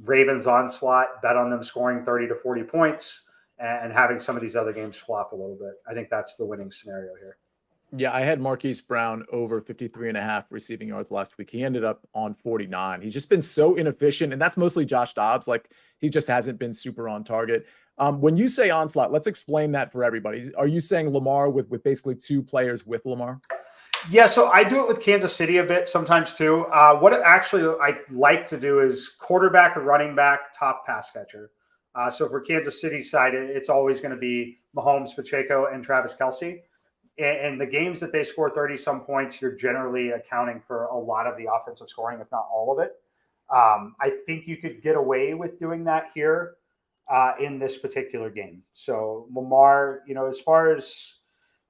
Ravens onslaught, bet on them scoring 30 to 40 points and having some of these other games flop a little bit. I think that's the winning scenario here. Yeah, I had Marquise Brown over 53.5 receiving yards last week. He ended up on 49. He's just been so inefficient, and that's mostly Josh Dobbs. Like, he just hasn't been super on target. When you say onslaught, let's explain that for everybody. Are you saying Lamar with basically two players with Lamar? Yeah, so I do it with Kansas City a bit sometimes too. What I like to do is quarterback or running back, top pass catcher. So for Kansas City side, it's always going to be Mahomes, Pacheco, and Travis Kelce. And the games that they score 30-some points, you're generally accounting for a lot of the offensive scoring, if not all of it. I think you could get away with doing that here in this particular game. So Lamar, as far as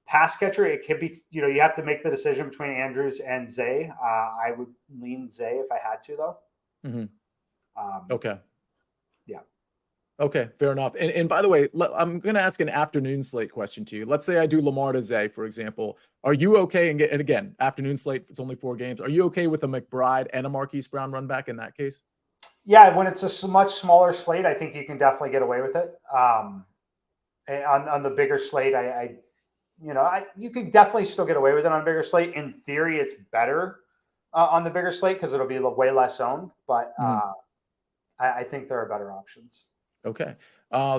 pass catcher, it could be, you have to make the decision between Andrews and Zay. I would lean Zay if I had to, though. Okay. Yeah. Okay, fair enough. And by the way, I'm going to ask an afternoon slate question to you. Let's say I do Lamar to Zay, for example. Are you okay? And again, afternoon slate, it's only 4 games. Are you okay with a McBride and a Marquise Brown run back in that case? Yeah, when it's a much smaller slate, I think you can definitely get away with it. On the bigger slate, you could definitely still get away with it on a bigger slate. In theory, it's better on the bigger slate because it'll be way less owned. But I think there are better options. Okay.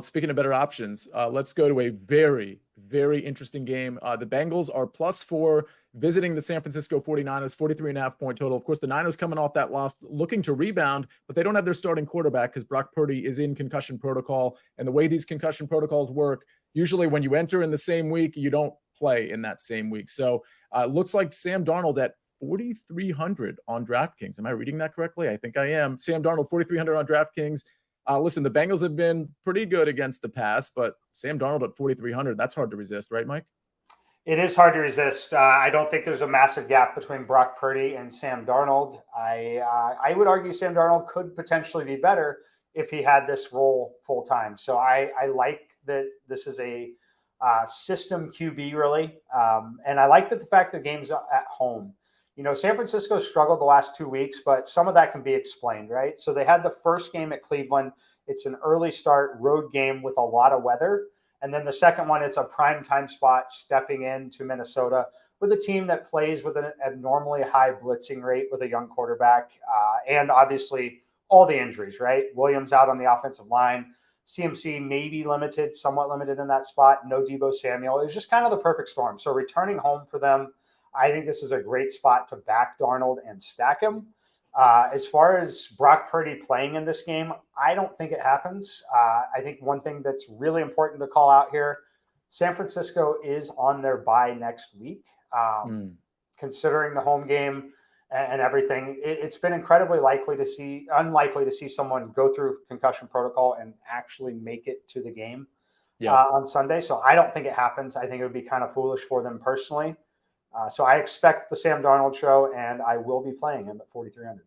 Speaking of better options, let's go to a very, very interesting game. The Bengals are +4 visiting the San Francisco 49ers, 43.5 point total. Of course, the Niners coming off that loss, looking to rebound, but they don't have their starting quarterback because Brock Purdy is in concussion protocol. And the way these concussion protocols work, usually when you enter in the same week, you don't play in that same week. So it looks like Sam Darnold at 4,300 on DraftKings. Am I reading that correctly? I think I am. Sam Darnold, 4,300 on DraftKings. Listen, the Bengals have been pretty good against the pass, but Sam Darnold at 4,300, that's hard to resist, right, Mike? It is hard to resist. I don't think there's a massive gap between Brock Purdy and Sam Darnold. I would argue Sam Darnold could potentially be better if he had this role full time. So I like that this is a system QB, really. And I like that the fact that the game's at home. San Francisco struggled the last 2 weeks, but some of that can be explained, right? So they had the first game at Cleveland. It's an early start road game with a lot of weather. And then the second one, it's a prime time spot stepping into Minnesota with a team that plays with an abnormally high blitzing rate with a young quarterback. And obviously all the injuries, right? Williams out on the offensive line. CMC maybe somewhat limited in that spot. No Deebo Samuel. It was just kind of the perfect storm. So returning home for them, I think this is a great spot to back Darnold and stack him. As far as Brock Purdy playing in this game, I don't think it happens. I think one thing that's really important to call out here, San Francisco is on their bye next week. Considering the home game and everything, it's been incredibly unlikely to see someone go through concussion protocol and actually make it to the game on Sunday. So I don't think it happens. I think it would be kind of foolish for them personally. So I expect the Sam Darnold show, and I will be playing him at 4,300.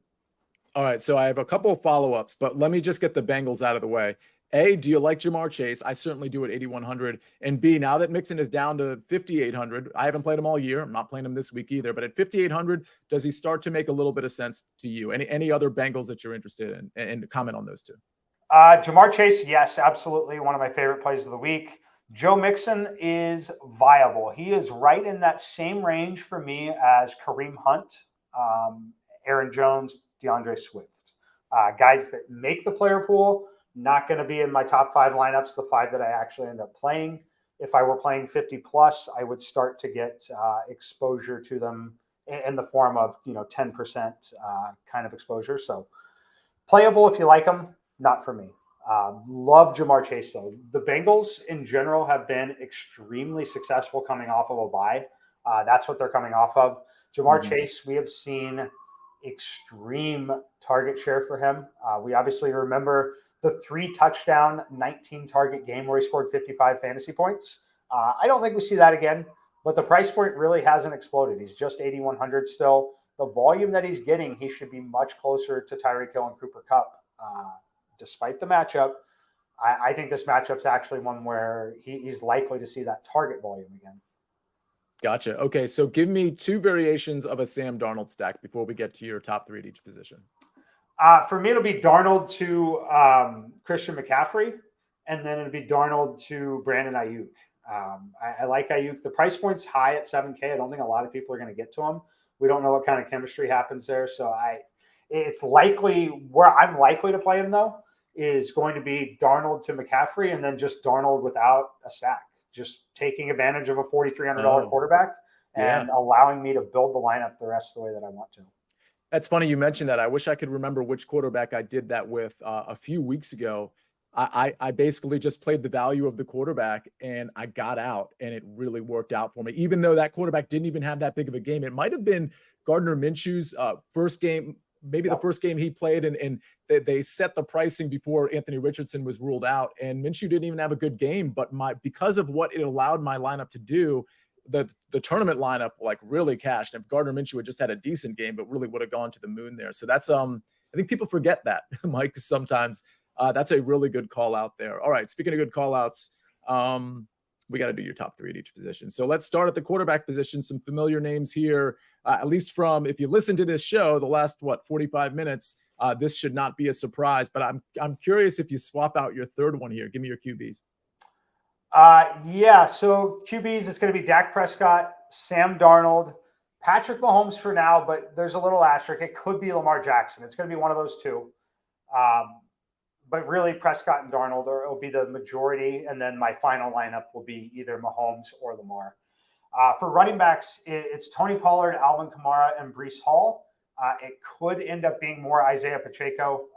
All right, so I have a couple of follow-ups, but let me just get the Bengals out of the way. A, do you like Jamar Chase? I certainly do at 8,100. And B, now that Mixon is down to 5,800, I haven't played him all year. I'm not playing him this week either. But at 5,800, does he start to make a little bit of sense to you? Any other Bengals that you're interested in? And comment on those two. Jamar Chase, yes, absolutely. One of my favorite plays of the week. Joe Mixon is viable. He is right in that same range for me as Kareem Hunt, Aaron Jones, DeAndre Swift. Guys that make the player pool, Not going to be in my top 5 lineups, the 5 that I actually end up playing. If I were playing 50 plus, I would start to get exposure to them in the form of 10% kind of exposure. So playable if you like them, not for me. Love Jamar Chase though. The Bengals in general have been extremely successful coming off of a bye. That's what they're coming off of. Jamar Chase, we have seen extreme target share for him. We obviously remember the 3 touchdown, 19 target game where he scored 55 fantasy points. I don't think we see that again, but the price point really hasn't exploded. He's just 8,100 still. The volume that he's getting, he should be much closer to Tyreek Hill and Cooper Kupp. Despite the matchup, I think this matchup's actually one where he's likely to see that target volume again. Gotcha. Okay, so give me 2 variations of a Sam Darnold stack before we get to your top 3 at each position. For me, it'll be Darnold to Christian McCaffrey, and then it'll be Darnold to Brandon Ayuk. I like Ayuk. The price point's high at $7K. I don't think a lot of people are going to get to him. We don't know what kind of chemistry happens there. So it's likely where I'm likely to play him, though, is going to be Darnold to McCaffrey and then just Darnold without a stack. Just taking advantage of a $4,300 quarterback and allowing me to build the lineup the rest of the way that I want to. That's funny you mentioned that. I wish I could remember which quarterback I did that with a few weeks ago. I basically just played the value of the quarterback and I got out, and it really worked out for me. Even though that quarterback didn't even have that big of a game, it might have been Gardner Minshew's first game, maybe the first game he played, and they set the pricing before Anthony Richardson was ruled out, and Minshew didn't even have a good game. But because of what it allowed my lineup to do, the tournament lineup like really cashed. And if Gardner Minshew had just had a decent game, but really would have gone to the moon there. So that's I think people forget that, Mike, sometimes. That's a really good call out there. All right, speaking of good call outs, we got to do your top 3 at each position. So let's start at the quarterback position. Some familiar names here, at least from, if you listen to this show, the last 45 minutes, this should not be a surprise. But I'm curious if you swap out your third one here. Give me your QBs. So QBs, it's going to be Dak Prescott, Sam Darnold, Patrick Mahomes for now, but there's a little asterisk. It could be Lamar Jackson. It's going to be one of those 2. But really Prescott and Darnold will be the majority. And then my final lineup will be either Mahomes or Lamar. For running backs, it's Tony Pollard, Alvin Kamara, and Breece Hall. It could end up being more Isaiah Pacheco,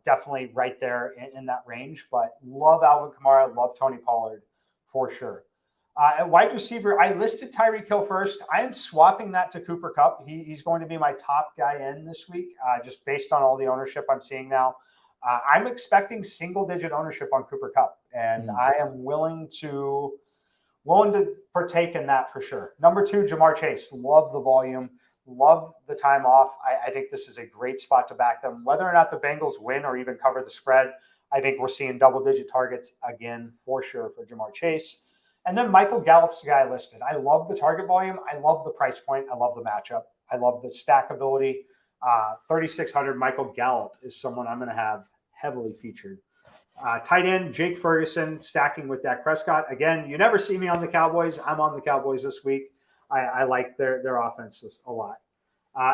definitely right there in that range. But love Alvin Kamara, love Tony Pollard for sure. At wide receiver, I listed Tyreek Hill first. I am swapping that to Cooper Kupp. He's going to be my top guy in this week, just based on all the ownership I'm seeing now. I'm expecting single-digit ownership on Cooper Kupp, and I am willing to partake in that for sure. Number 2, Jamar Chase. Love the volume. Love the time off. I think this is a great spot to back them. Whether or not the Bengals win or even cover the spread, I think we're seeing double-digit targets again for sure for Jamar Chase. And then Michael Gallup's the guy listed. I love the target volume. I love the price point. I love the matchup. I love the stackability. 3,600 Michael Gallup is someone I'm going to have heavily featured. Tight end, Jake Ferguson, stacking with Dak Prescott. Again, you never see me on the Cowboys. I'm on the Cowboys this week. I like their offenses a lot.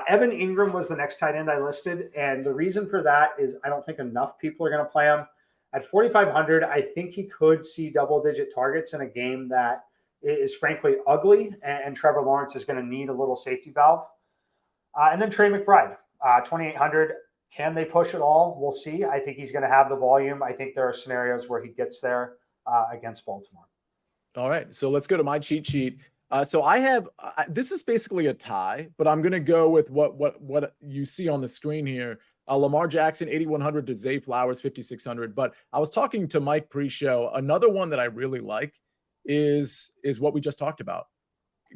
Evan Ingram was the next tight end I listed. And the reason for that is I don't think enough people are going to play him. At 4,500, I think he could see double-digit targets in a game that is frankly ugly, and Trevor Lawrence is going to need a little safety valve. And then Trey McBride, 2,800. Can they push it all? We'll see. I think he's going to have the volume. I think there are scenarios where he gets there against Baltimore. All right, so let's go to my cheat sheet. So I have this is basically a tie, but I'm going to go with what you see on the screen here. Lamar Jackson, 8,100 to Zay Flowers, 5,600. But I was talking to Mike pre-show. Another one that I really like is what we just talked about.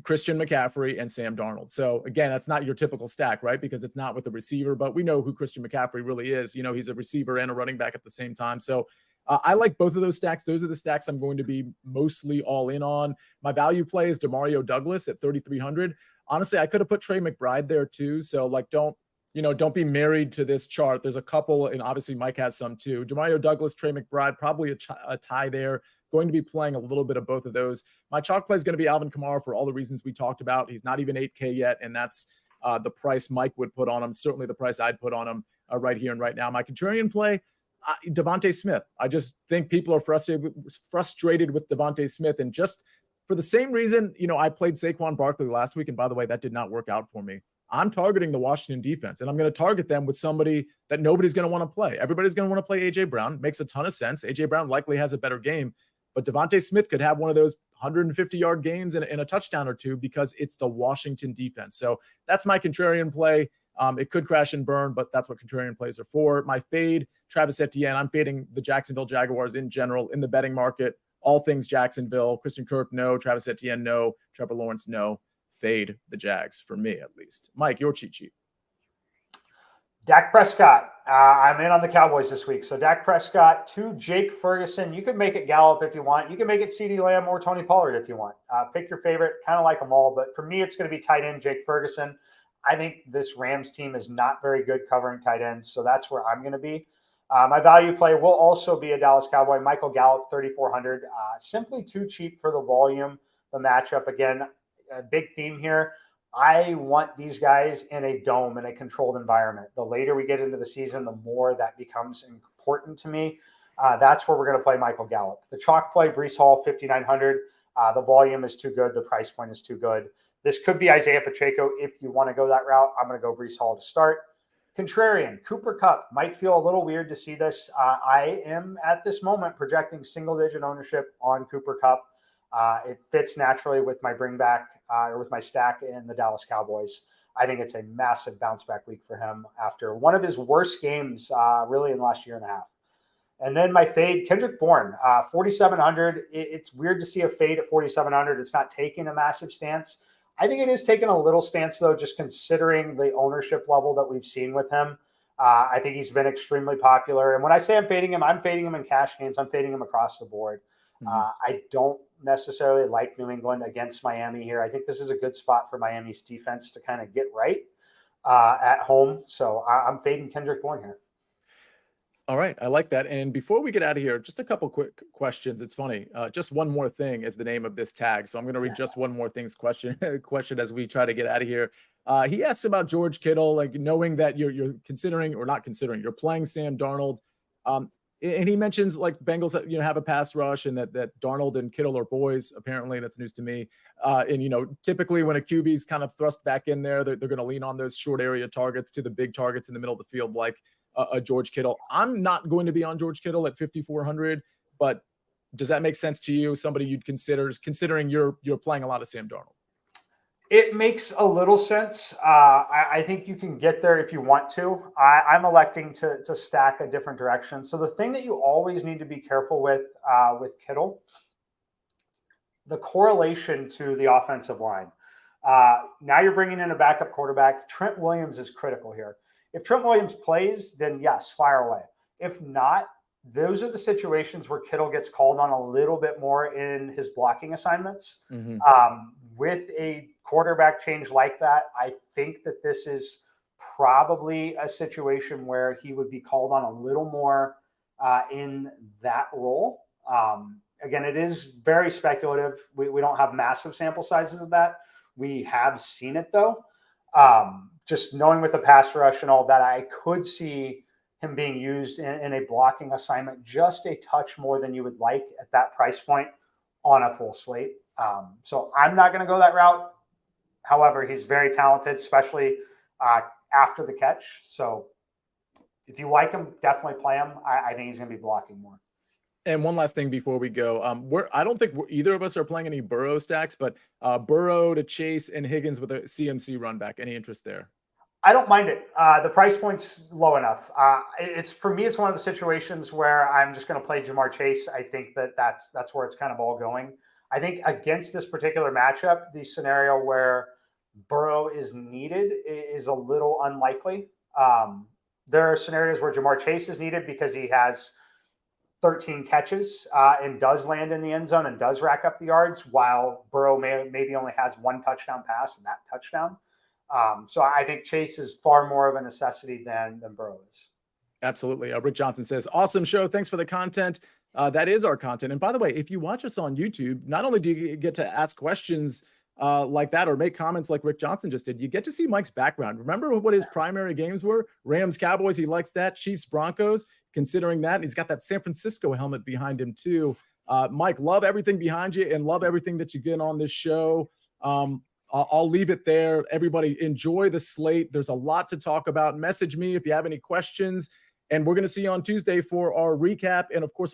Christian McCaffrey and Sam Darnold. So again, that's not your typical stack, right? Because it's not with the receiver, but we know who Christian McCaffrey really is. He's a receiver and a running back at the same time. So I like both of those stacks. Those are the stacks I'm going to be mostly all in on. My value play is Demario Douglas at 3,300. Honestly, I could have put Trey McBride there too. So don't be married to this chart. There's a couple, and obviously Mike has some too. Demario Douglas, Trey McBride, probably a tie there. Going to be playing a little bit of both of those. My chalk play is going to be Alvin Kamara for all the reasons we talked about. He's not even 8K yet, and that's the price Mike would put on him. Certainly the price I'd put on him right here and right now. My contrarian play, Devontae Smith. I just think people are frustrated with Devontae Smith. And just for the same reason, I played Saquon Barkley last week. And by the way, that did not work out for me. I'm targeting the Washington defense, and I'm going to target them with somebody that nobody's going to want to play. Everybody's going to want to play A.J. Brown. Makes a ton of sense. A.J. Brown likely has a better game, but Devontae Smith could have one of those 150-yard games and a touchdown or two because it's the Washington defense. So that's my contrarian play. It could crash and burn, but that's what contrarian plays are for. My fade, Travis Etienne. I'm fading the Jacksonville Jaguars in general in the betting market. All things Jacksonville. Christian Kirk, no. Travis Etienne, no. Trevor Lawrence, no. Fade the Jags for me, at least. Mike, your cheat sheet. Dak Prescott. I'm in on the Cowboys this week. So Dak Prescott to Jake Ferguson. You could make it Gallup if you want. You can make it CeeDee Lamb or Tony Pollard if you want. Pick your favorite. Kind of like them all. But for me, it's going to be tight end Jake Ferguson. I think this Rams team is not very good covering tight ends. So that's where I'm going to be. My value play will also be a Dallas Cowboy. Michael Gallup, 3,400. Simply too cheap for the volume, the matchup. Again, a big theme here. I want these guys in a dome, in a controlled environment. The later we get into the season, the more that becomes important to me. That's where we're going to play Michael Gallup. The chalk play, Breece Hall, 5,900. The volume is too good. The price point is too good. This could be Isaiah Pacheco if you want to go that route. I'm going to go Breece Hall to start. Contrarian, Cooper Kupp. Might feel a little weird to see this. I am, at this moment, projecting single-digit ownership on Cooper Kupp. It fits naturally with my bring back or with my stack in the Dallas Cowboys. I think it's a massive bounce back week for him after one of his worst games really in the last year and a half. And then my fade, Kendrick Bourne, 4,700. It's weird to see a fade at 4,700. It's not taking a massive stance. I think it is taking a little stance, though, just considering the ownership level that we've seen with him. I think he's been extremely popular. And when I say I'm fading him in cash games. I'm fading him across the board. I don't necessarily like New England against Miami here. I think this is a good spot for Miami's defense to kind of get right at home. So I'm fading Kendrick Bourne here. All right. I like that. And before we get out of here, just a couple quick questions. It's funny. Just one more thing is the name of this tag. So I'm going to read just one more thing's question as we try to get out of here. He asks about George Kittle, like knowing that you're considering or not considering, you're playing Sam Darnold. And he mentions like Bengals, have a pass rush and that Darnold and Kittle are boys. Apparently that's news to me. And, typically when a QB's kind of thrust back in there, they're going to lean on those short area targets to the big targets in the middle of the field, like a George Kittle. I'm not going to be on George Kittle at 5,400, but does that make sense to you? Somebody you'd consider, considering you're playing a lot of Sam Darnold? It makes a little sense. I think you can get there if you want to. I'm electing to stack a different direction. So the thing that you always need to be careful with Kittle, the correlation to the offensive line. Now you're bringing in a backup quarterback. Trent Williams is critical here. If Trent Williams plays, then yes, fire away. If not, those are the situations where Kittle gets called on a little bit more in his blocking assignments. With a quarterback change like that, I think that this is probably a situation where he would be called on a little more in that role. Again, it is very speculative. We don't have massive sample sizes of that. We have seen it, though. Just knowing with the pass rush and all that, I could see him being used in a blocking assignment just a touch more than you would like at that price point on a full slate. So I'm not going to go that route. However, he's very talented, especially after the catch. So if you like him, definitely play him. I think he's going to be blocking more. And one last thing before we go, I don't think either of us are playing any Burrow stacks, but Burrow to Chase and Higgins with a CMC run back. Any interest there? I don't mind it. The price point's low enough. For me, it's one of the situations where I'm just going to play Jamar Chase. I think that's where it's kind of all going. I think against this particular matchup, the scenario where Burrow is needed is a little unlikely. There are scenarios where Jamar Chase is needed because he has 13 catches and does land in the end zone and does rack up the yards, while Burrow maybe only has one touchdown pass and that touchdown. So I think Chase is far more of a necessity than Burrow is. Absolutely. Rick Johnson says, awesome show. Thanks for the content. That is our content. And by the way, if you watch us on YouTube, not only do you get to ask questions like that or make comments like Rick Johnson just did, you get to see Mike's background. Remember what his primary games were? Rams, Cowboys. He likes that. Chiefs, Broncos. considering that. And he's got that San Francisco helmet behind him too. Mike, love everything behind you and love everything that you get on this show. I'll leave it there. Everybody enjoy the slate. There's a lot to talk about. Message me if you have any questions. And we're going to see you on Tuesday for our recap. And of course,